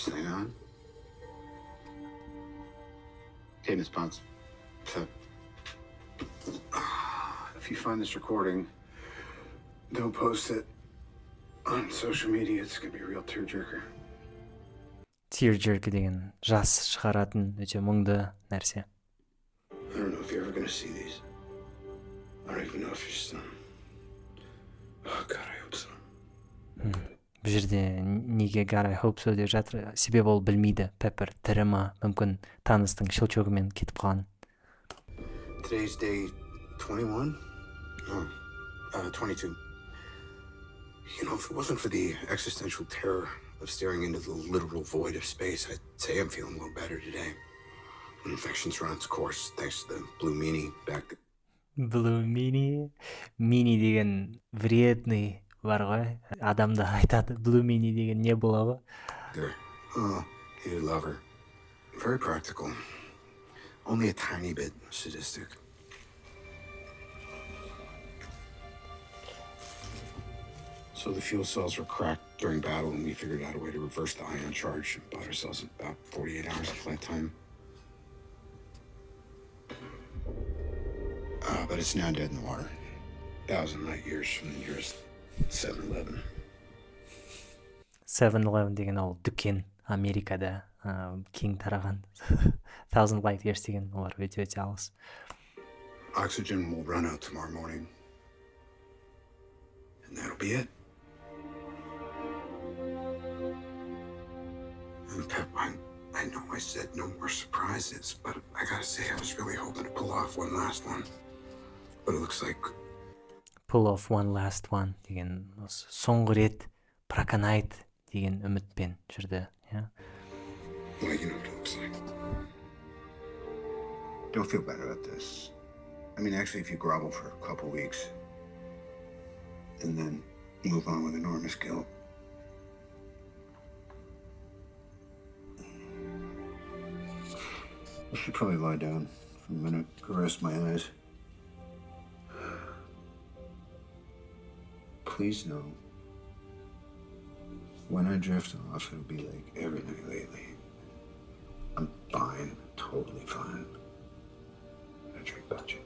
Just hang on. Hey, Miss Ponce. If you find this recording, don't post it on social media. It's gonna be a real tearjerker. Tearjerker деген жас шығаратын өте мұңды нәрсе. I don't know if you're ever gonna see these. I don't even know if you're son. Oh God, I hope so. Бұл жерде неге God I hope so деп жатыр, себебі ол білмейді, Пеппер тірі ма, мүмкін таныстың шылчогымен кетіп қалған. Today's day 21? No, 22. You know, if it wasn't for the existential terror of staring into the literal void of space, I'd say I'm feeling a little better today. Infection's run its course, thanks to the blue meanie back there. Blue meanie деген вредный бар ғой. Адамда айтады, blue meanie деген не болады? Oh, you love her. Very practical. Only a tiny bit sadistic. So the fuel cells were cracked during battle, and we figured out a way to reverse the ion charge and bought ourselves about 48 hours of flight time. But it's now dead in the water. 1,000 light years from the nearest 7-Eleven. 7-Eleven деген ол дүкен Америкада кең тараған. 1000 light years деген олар өте алыс. Oxygen will run out tomorrow morning. And that'll be it. And Pep, I know I said no more surprises, but I gotta say I was really hoping to pull off one last one. But it looks like... Pull off one last one деген соңғы рет проканайт деген үмітпен жүрді. Yeah? Well, you know what it looks like. Don't feel better about this. I mean, actually, if you grovel for a couple weeks and then move on with enormous guilt. I should probably lie down for a minute, rest my eyes. Please know, when I drift off, it'll be like every night lately. I'm fine, totally fine. I drink about you.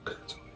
That's all.